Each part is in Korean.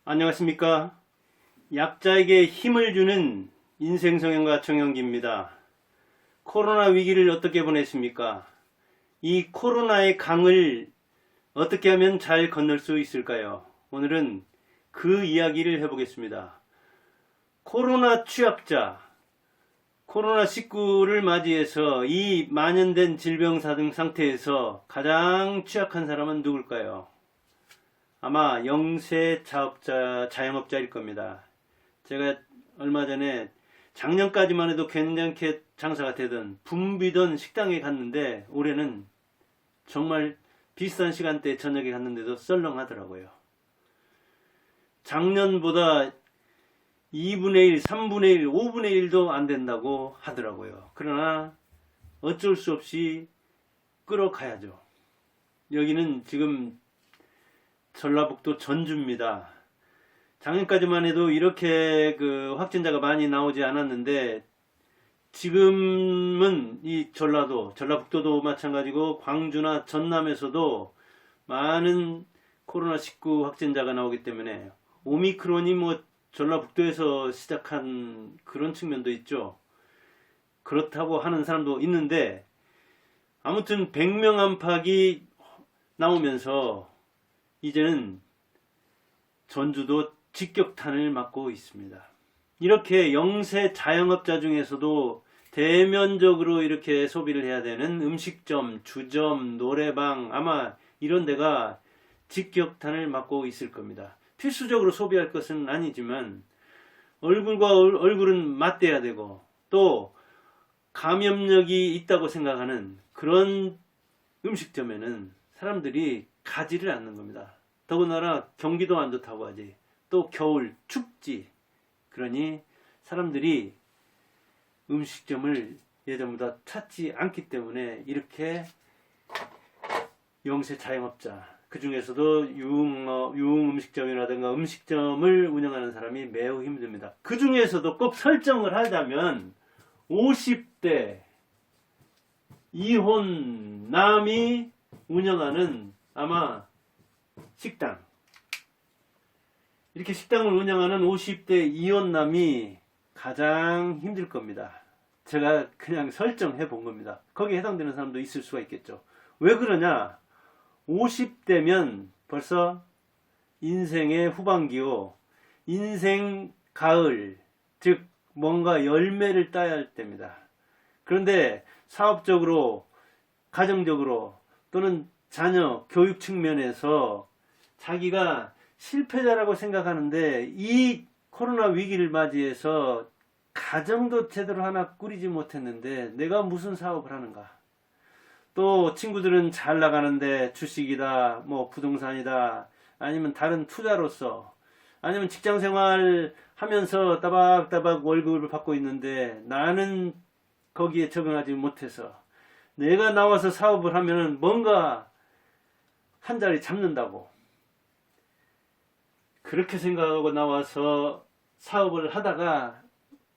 안녕하십니까. 약자에게 힘을 주는 인생성형가 정영기입니다. 코로나 위기를 어떻게 보내십니까? 이 코로나의 강을 어떻게 하면 잘 건널 수 있을까요? 오늘은 그 이야기를 해보겠습니다. 코로나 취약자, 코로나19를 맞이해서 이 만연된 질병 상태에서 가장 취약한 사람은 누굴까요? 아마 영세 자영업자일 겁니다. 제가 얼마 전에 작년까지만 해도 괜찮게 장사가 되던 붐비던 식당에 갔는데 올해는 정말 비슷한 시간대에 저녁에 갔는데도 썰렁하더라고요. 작년보다 2분의 1, 3분의 1, 5분의 1도 안 된다고 하더라고요. 그러나 어쩔 수 없이 끌어가야죠. 여기는 지금 전라북도 전주입니다. 작년까지만 해도 이렇게 확진자가 많이 나오지 않았는데 지금은 이 전라북도도 마찬가지고 광주나 전남에서도 많은 코로나19 확진자가 나오기 때문에 오미크론이 전라북도에서 시작한 그런 측면도 있죠. 그렇다고 하는 사람도 있는데 아무튼 100명 안팎이 나오면서 이제는 전주도 직격탄을 맞고 있습니다. 이렇게 영세 자영업자 중에서도 대면적으로 이렇게 소비를 해야 되는 음식점, 주점, 노래방 아마 이런 데가 직격탄을 맞고 있을 겁니다. 필수적으로 소비할 것은 아니지만 얼굴과 얼굴은 맞대야 되고 또 감염력이 있다고 생각하는 그런 음식점에는 사람들이 가지를 않는 겁니다. 더군다나 경기도 안 좋다고 하지. 또 겨울 춥지. 그러니 사람들이 음식점을 예전보다 찾지 않기 때문에 이렇게 영세 자영업자, 그 중에서도 유흥 음식점이라든가 음식점을 운영하는 사람이 매우 힘듭니다. 그 중에서도 꼭 설정을 하자면 50대 이혼남이 운영하는 아마 식당, 이렇게 식당을 운영하는 50대 이혼남이 가장 힘들 겁니다. 제가 그냥 설정해 본 겁니다. 거기에 해당되는 사람도 있을 수가 있겠죠. 왜 그러냐? 50대면 벌써 인생의 후반기요, 인생 가을, 즉 뭔가 열매를 따야 할 때입니다. 그런데 사업적으로, 가정적으로 또는 자녀 교육 측면에서 자기가 실패자라고 생각하는데 이 코로나 위기를 맞이해서 가정도 제대로 하나 꾸리지 못했는데 내가 무슨 사업을 하는가? 또 친구들은 잘 나가는데 주식이다, 부동산이다, 아니면 다른 투자로서, 아니면 직장생활 하면서 따박따박 월급을 받고 있는데 나는 거기에 적응하지 못해서 내가 나와서 사업을 하면은 뭔가 한 자리 잡는다고 그렇게 생각하고 나와서 사업을 하다가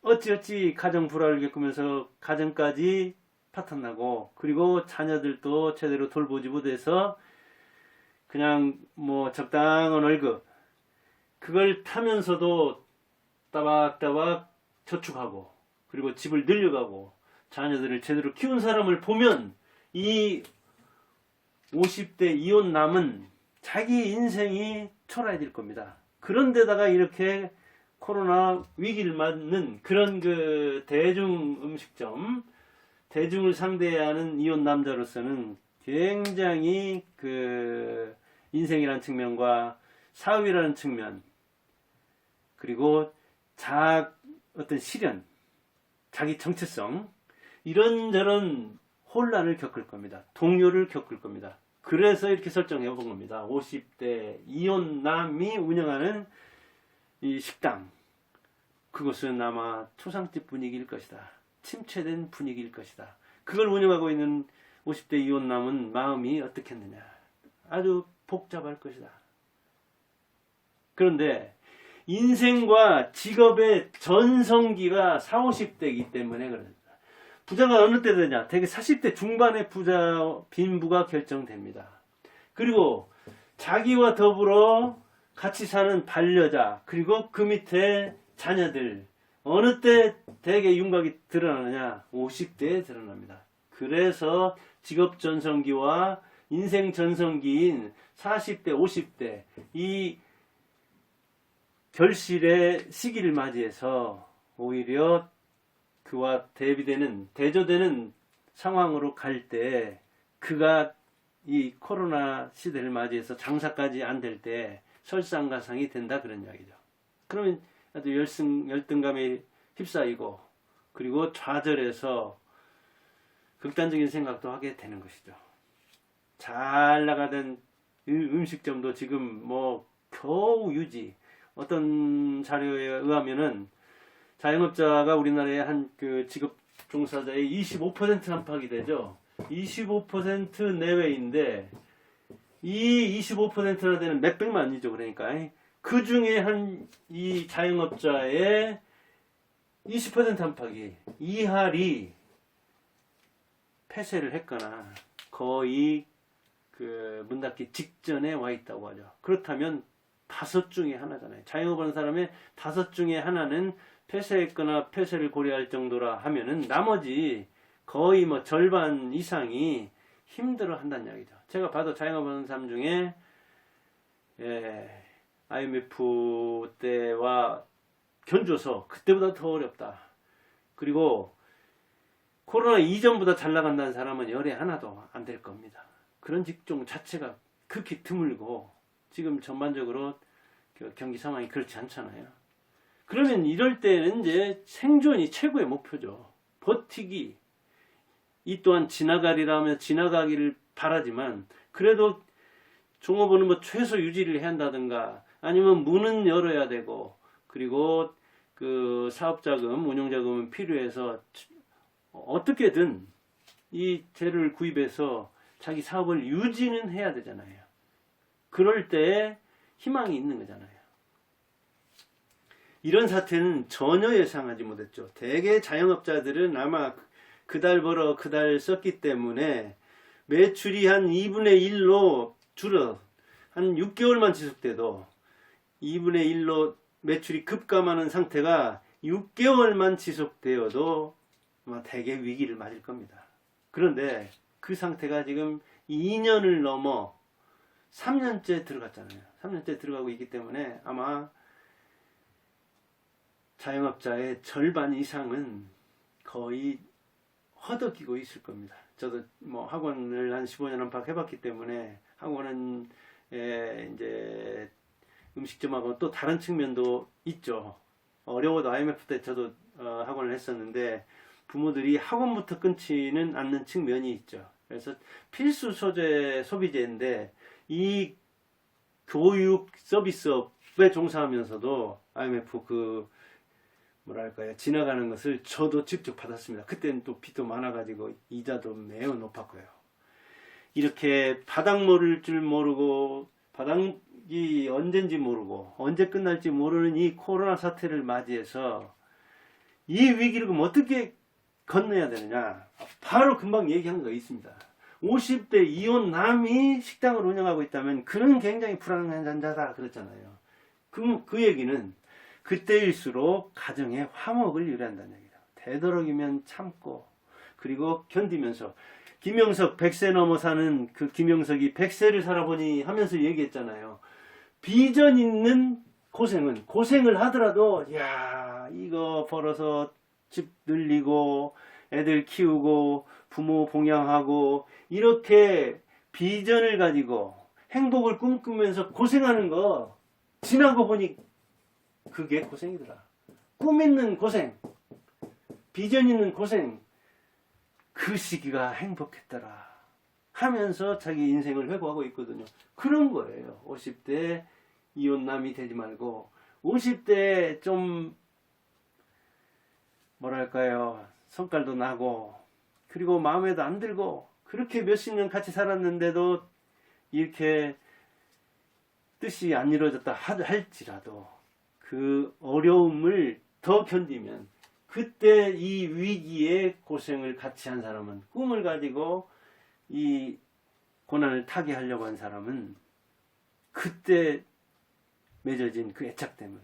어찌어찌 가정 불화를 겪으면서 가정까지 파탄나고, 그리고 자녀들도 제대로 돌보지 못해서 그냥 적당한 월급 그걸 타면서도 따박따박 저축하고 그리고 집을 늘려가고 자녀들을 제대로 키운 사람을 보면 이 50대 이혼남은 자기 인생이 초라해질 겁니다. 그런데다가 이렇게 코로나 위기를 맞는 그런 대중 음식점, 대중을 상대해야 하는 이혼남자로서는 굉장히 인생이라는 측면과 사업이라는 측면, 그리고 어떤 시련, 자기 정체성, 이런저런 혼란을 겪을 겁니다. 동요를 겪을 겁니다. 그래서 이렇게 설정해 본 겁니다. 50대 이혼남이 운영하는 이 식당, 그것은 아마 초상집 분위기일 것이다. 침체된 분위기일 것이다. 그걸 운영하고 있는 50대 이혼남은 마음이 어떻겠느냐. 아주 복잡할 것이다. 그런데 인생과 직업의 전성기가 40, 50대이기 때문에 그렇습니다. 부자가 어느 때 되냐? 대개 40대 중반의 빈부가 결정됩니다. 그리고 자기와 더불어 같이 사는 반려자, 그리고 그 밑에 자녀들, 어느 때 대개 윤곽이 드러나느냐? 50대에 드러납니다. 그래서 직업 전성기와 인생 전성기인 40대, 50대, 이 결실의 시기를 맞이해서 오히려 그와 대조되는 상황으로 갈 때, 그가 이 코로나 시대를 맞이해서 장사까지 안 될 때 설상가상이 된다, 그런 이야기죠. 그러면 아주 열등감에 휩싸이고, 그리고 좌절해서 극단적인 생각도 하게 되는 것이죠. 잘 나가던 음식점도 지금 뭐 겨우 유지. 어떤 자료에 의하면은 자영업자가 우리나라의 한 그 직업 종사자의 25% 안팎이 되죠. 25% 내외인데, 이 25%나 되는 몇백만이죠. 그러니까 그 중에 한 이 자영업자의 20% 안팎이 이할이 폐쇄를 했거나 거의 그 문 닫기 직전에 와 있다고 하죠. 그렇다면 5 중에 하나잖아요. 자영업하는 사람의 5 중에 하나는 폐쇄했거나 폐쇄를 고려할 정도라 하면은 나머지 거의 뭐 절반 이상이 힘들어 한다는 이야기죠. 제가 봐도 자영업하는 사람 중에 IMF 때와 견줘서 그때보다 더 어렵다. 그리고 코로나 이전보다 잘 나간다는 사람은 열에 하나도 안 될 겁니다. 그런 직종 자체가 극히 드물고 지금 전반적으로 경기 상황이 그렇지 않잖아요. 그러면 이럴 때는 이제 생존이 최고의 목표죠. 버티기. 이 또한 지나가리라면 지나가기를 바라지만, 그래도 종업원은 뭐 최소 유지를 해야 한다든가, 아니면 문은 열어야 되고, 그리고 그 사업자금, 운용자금은 필요해서 어떻게든 이 재료를 구입해서 자기 사업을 유지는 해야 되잖아요. 그럴 때 희망이 있는 거잖아요. 이런 사태는 전혀 예상하지 못했죠. 대개 자영업자들은 아마 그달 벌어 그달 썼기 때문에 매출이 한 2분의 1로 줄어, 한 6개월만 지속돼도 2분의 1로 매출이 급감하는 상태가 6개월만 지속되어도 아마 대개 위기를 맞을 겁니다. 그런데 그 상태가 지금 2년을 넘어 3년째 들어갔잖아요. 3년째 들어가고 있기 때문에 아마 자영업자의 절반 이상은 거의 허덕이고 있을 겁니다. 저도 뭐 학원을 한 15년 안팎 해봤기 때문에, 학원은 이제 음식점하고 또 다른 측면도 있죠. 어려워도 IMF 때 저도 학원을 했었는데 부모들이 학원부터 끊지는 않는 측면이 있죠. 그래서 필수 소재 소비재인데 이 교육 서비스업에 종사하면서도 IMF 그 뭐랄까요, 지나가는 것을 저도 직접 받았습니다. 그때는 또 빚도 많아가지고 이자도 매우 높았고요. 이렇게 바닥 모를 줄 모르고, 바닥이 언젠지 모르고 언제 끝날지 모르는 이 코로나 사태를 맞이해서 이 위기를 그럼 어떻게 건너야 되느냐? 바로 금방 얘기한 거 있습니다. 50대 이혼 남이 식당을 운영하고 있다면 그는 굉장히 불안한 자다 그랬잖아요. 그 얘기는 그때일수록 가정의 화목을 유래한다는 얘기죠. 되도록이면 참고, 그리고 견디면서. 김영석 100세 넘어 사는 그 김영석이 100세를 살아보니 하면서 얘기했잖아요. 비전 있는 고생은, 고생을 하더라도 야 이거 벌어서 집 늘리고 애들 키우고 부모 봉양하고 이렇게 비전을 가지고 행복을 꿈꾸면서 고생하는 거 지나고 보니 그게 고생이더라. 꿈 있는 고생, 비전 있는 고생, 그 시기가 행복했더라 하면서 자기 인생을 회고하고 있거든요. 그런 거예요. 50대 이혼남이 되지 말고 50대 좀 뭐랄까요, 성깔도 나고 그리고 마음에도 안 들고 그렇게 몇십 년 같이 살았는데도 이렇게 뜻이 안 이루어졌다 할지라도 그 어려움을 더 견디면, 그때 이 위기의 고생을 같이 한 사람은, 꿈을 가지고 이 고난을 타개하려고 한 사람은 그때 맺어진 그 애착 때문에,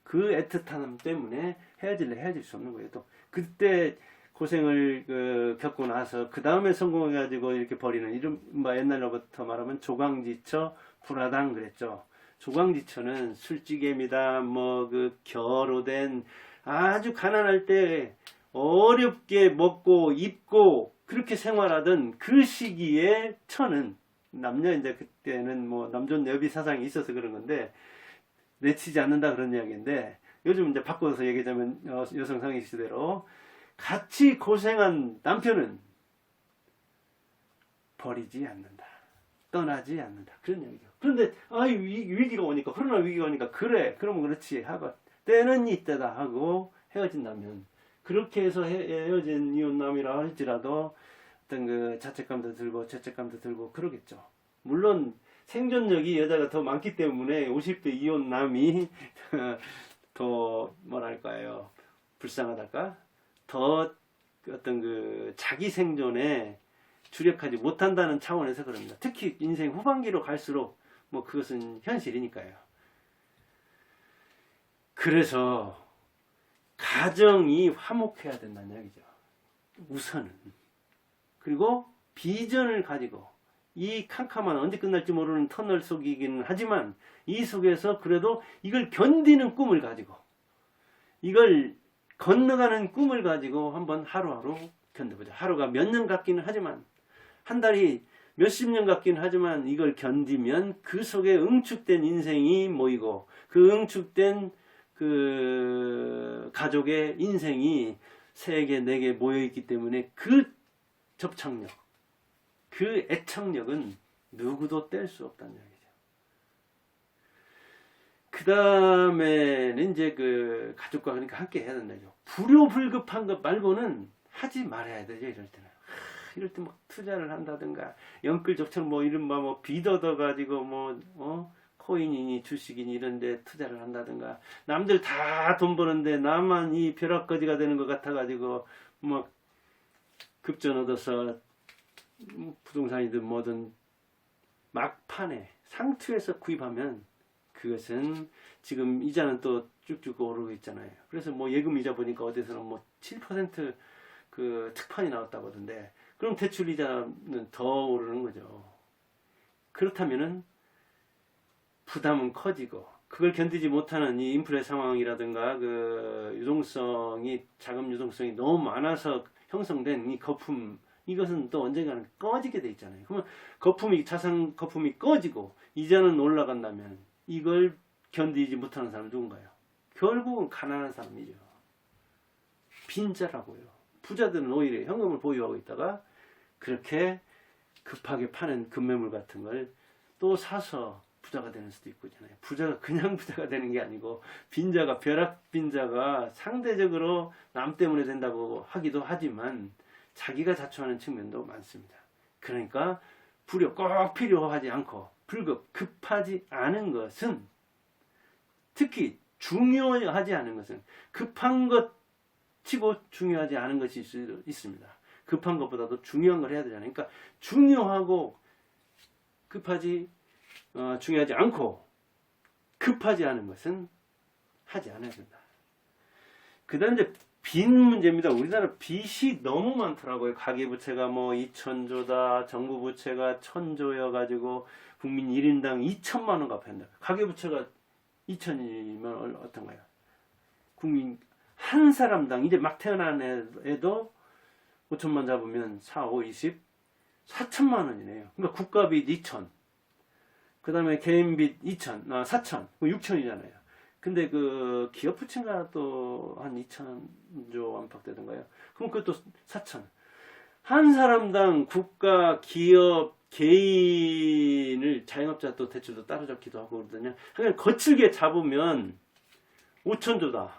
그 애틋함 때문에 헤어질래 헤어질 수 없는 거예요. 또 그때 고생을 겪고 나서 그 다음에 성공해가지고 이렇게 버리는, 이른바 옛날로부터 말하면 조강지처 불화당 그랬죠. 조강지처는 술찌개입니다. 뭐 겨로된, 아주 가난할 때 어렵게 먹고 입고 그렇게 생활하던 그 시기에 처는, 남녀 이제 그때는 뭐 남존 여비 사상이 있어서 그런 건데 내치지 않는다 그런 이야기인데, 요즘 이제 바꿔서 얘기하자면 여성 상위 시대로 같이 고생한 남편은 버리지 않는다, 떠나지 않는다, 그런 얘기죠. 그런데 위기가 오니까, 코로나 위기가 오니까 그래 그러면 그렇지 하고 때는 이때다 하고 헤어진다면, 그렇게 해서 헤어진 이혼남이라 할지라도 어떤 그 자책감도 들고 죄책감도 들고 그러겠죠. 물론 생존력이 여자가 더 많기 때문에 50대 이혼남이 더 뭐랄까요, 불쌍하달까, 더 어떤 그 자기 생존에 주력하지 못한다는 차원에서 그럽니다. 특히 인생 후반기로 갈수록 뭐 그것은 현실이니까요. 그래서 가정이 화목해야 된다는 얘기죠, 우선은. 그리고 비전을 가지고, 이 캄캄한 언제 끝날지 모르는 터널 속이기는 하지만 이 속에서 그래도 이걸 견디는 꿈을 가지고, 이걸 건너가는 꿈을 가지고 한번 하루하루 견뎌보자. 하루가 몇 년 같기는 하지만, 한 달이 몇십 년 같기는 하지만, 이걸 견디면 그 속에 응축된 인생이 모이고, 그 응축된 그 가족의 인생이 3개, 4개 모여있기 때문에 그 접착력, 그 애착력은 누구도 뗄 수 없다는 얘기죠. 그 다음에는 이제 그 가족과 그러니까 함께 해야 된다죠. 불효불급한 것 말고는 하지 말아야 되죠, 이럴 때는. 이럴 때 막 투자를 한다든가, 영끌족처럼 뭐 이른바 뭐 빚 얻어가지고 코인이니 주식이니 이런데 투자를 한다든가, 남들 다 돈 버는데 나만 이 벼락거지가 되는 것 같아가지고 막 급전 얻어서 부동산이든 뭐든 막판에 상투에서 구입하면 그것은 지금 이자는 또 쭉쭉 오르고 있잖아요. 그래서 뭐 예금 이자 보니까 어디서는 뭐 7% 그 특판이 나왔다고 하던데, 그럼 대출 이자는 더 오르는 거죠. 그렇다면은 부담은 커지고, 그걸 견디지 못하는 이 인플레 상황이라든가 그 유동성이, 자금 유동성이 너무 많아서 형성된 이 거품, 이것은 또 언젠가는 꺼지게 돼 있잖아요. 그러면 자산 거품이 꺼지고 이자는 올라간다면 이걸 견디지 못하는 사람은 누군가요? 결국은 가난한 사람이죠. 빈자라고요. 부자들은 오히려 현금을 보유하고 있다가 그렇게 급하게 파는 급매물 같은 걸 또 사서 부자가 되는 수도 있고 있잖아요. 부자가 그냥 부자가 되는 게 아니고, 빈자가, 벼락 빈자가 상대적으로 남 때문에 된다고 하기도 하지만 자기가 자초하는 측면도 많습니다. 그러니까 불효 꼭 필요하지 않고 불급 급하지 않은 것은, 특히 중요하지 않은 것은, 급한 것 치고 중요하지 않은 것이 있습니다. 급한 것보다도 중요한 걸 해야 되잖아요. 그러니까 중요하고 중요하지 않고 급하지 않은 것은 하지 않아야 된다. 그 다음 이제 빚 문제입니다. 우리나라 빚이 너무 많더라고요. 가계부채가 뭐 2,000조다, 정부 부채가 1,000조여 가지고 국민 1인당 2천만 원 갚아야 한다. 가계부채가 2,000이면 어떤가요? 국민 한 사람당, 이제 막 태어난 애도 5천만 잡으면 4, 5, 20, 4천만 원이네요. 그러니까 국가빚 2천, 그 다음에 개인빚 2천, 4천, 6천이잖아요. 근데 그 기업 부채가 또 한 2천조 안팎 되던가요? 그럼 그것도 4천. 한 사람당 국가, 기업, 개인을, 자영업자 또 대출도 따라잡기도 하고 그러거든요. 그냥 거칠게 잡으면 5천조다.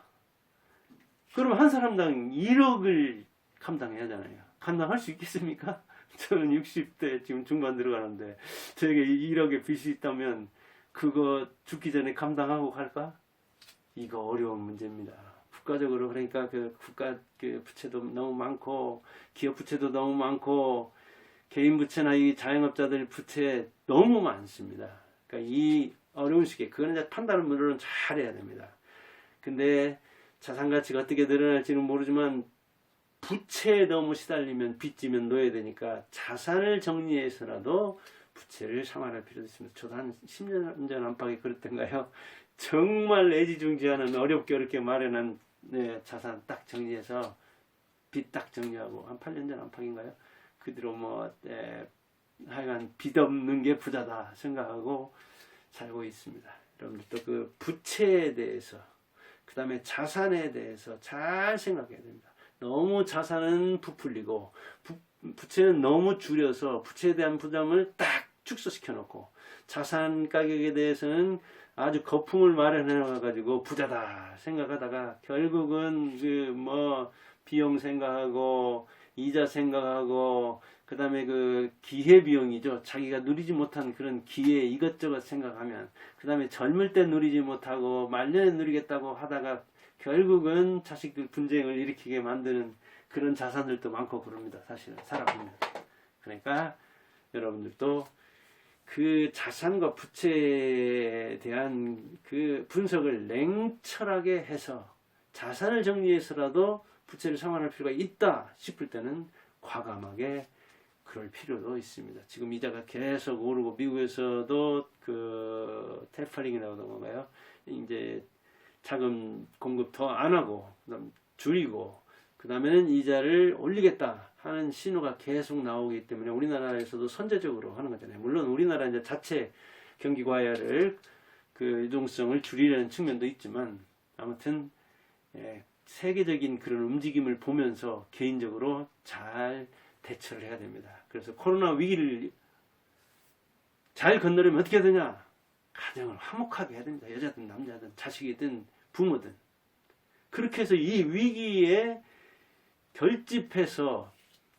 그러면 한 사람당 1억을 감당해야 하잖아요. 감당할 수 있겠습니까? 저는 60대 지금 중반 들어가는데 저에게 1억의 빚이 있다면 그거 죽기 전에 감당하고 갈까? 이거 어려운 문제입니다. 국가적으로, 그러니까 그 국가 그 부채도 너무 많고, 기업 부채도 너무 많고, 개인 부채나 이 자영업자들 부채 너무 많습니다. 그러니까 이 어려운 시기에 그거는 이제 판단을 물론 잘해야 됩니다. 근데 자산 가치가 어떻게 늘어날지는 모르지만 부채에 너무 시달리면 빚지면 놓여야 되니까 자산을 정리해서라도 부채를 상환할 필요도 있습니다. 저도 한 10년 전 안팎에 그랬던가요. 정말 애지중지하는 어렵게 마련한 자산 딱 정리해서 빚 딱 정리하고 한 8년 전 안팎인가요? 그 뒤로 하여간 빚 없는 게 부자다 생각하고 살고 있습니다. 여러분들도 그 부채에 대해서 그 다음에 자산에 대해서 잘 생각해야 됩니다. 너무 자산은 부풀리고 부채는 너무 줄여서 부채에 대한 부담을 딱 축소시켜 놓고 자산 가격에 대해서는 아주 거품을 마련해 가지고 부자다 생각하다가 결국은 비용 생각하고 이자 생각하고 그 다음에 그 기회비용이죠. 자기가 누리지 못한 그런 기회 이것저것 생각하면 그 다음에 젊을 때 누리지 못하고 말년에 누리겠다고 하다가 결국은 자식들 분쟁을 일으키게 만드는 그런 자산들도 많고 그럽니다. 사실은 살아보면. 그러니까 여러분들도 그 자산과 부채에 대한 그 분석을 냉철하게 해서 자산을 정리해서라도 부채를 상환할 필요가 있다 싶을 때는 과감하게 그럴 필요도 있습니다. 지금 이자가 계속 오르고 미국에서도 그 테퍼링이라고 하는 건가요? 이제 자금 공급 더 안 하고 그다음 줄이고 그 다음에는 이자를 올리겠다 하는 신호가 계속 나오기 때문에 우리나라에서도 선제적으로 하는 거잖아요. 물론 우리나라 이제 자체 경기 과열을 그 유동성을 줄이려는 측면도 있지만 아무튼 세계적인 그런 움직임을 보면서 개인적으로 잘 대처를 해야 됩니다. 그래서 코로나 위기를 잘 건너려면 어떻게 해야 되냐? 가정을 화목하게 해야 됩니다. 여자든 남자든 자식이든 부모든. 그렇게 해서 이 위기에 결집해서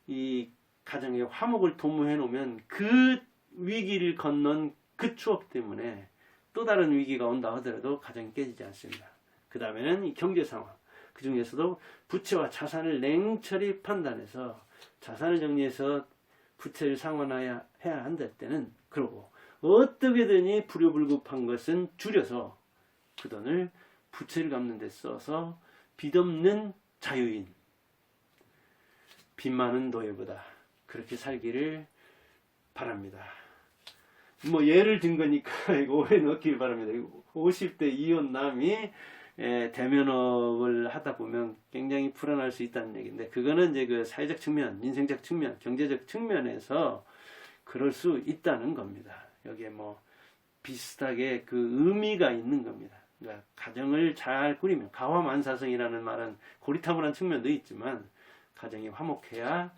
이 가정의 화목을 도모해 놓으면 그 위기를 건넌 그 추억 때문에 또 다른 위기가 온다 하더라도 가정이 깨지지 않습니다. 그 다음에는 이 경제 상황. 그 중에서도 부채와 자산을 냉철히 판단해서 자산을 정리해서 부채를 상환해야 한다 때는 그러고 어떻게든지 불효불급한 것은 줄여서 그 돈을 부채를 갚는 데 써서 빚 없는 자유인 빚 많은 노예보다 그렇게 살기를 바랍니다. 예를 든 거니까 이거 오해 넣기를 바랍니다. 50대 이혼 남이 대면업을 하다 보면 굉장히 불안할 수 있다는 얘기인데 그거는 이제 그 사회적 측면, 인생적 측면, 경제적 측면에서 그럴 수 있다는 겁니다. 여기에 비슷하게 그 의미가 있는 겁니다. 그러니까 가정을 잘 꾸리면 가화만사성이라는 말은 고리타분한 측면도 있지만 가정이 화목해야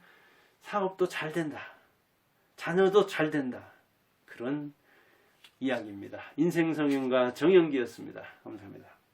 사업도 잘 된다. 자녀도 잘 된다. 그런 이야기입니다. 인생성형가 정영기였습니다. 감사합니다.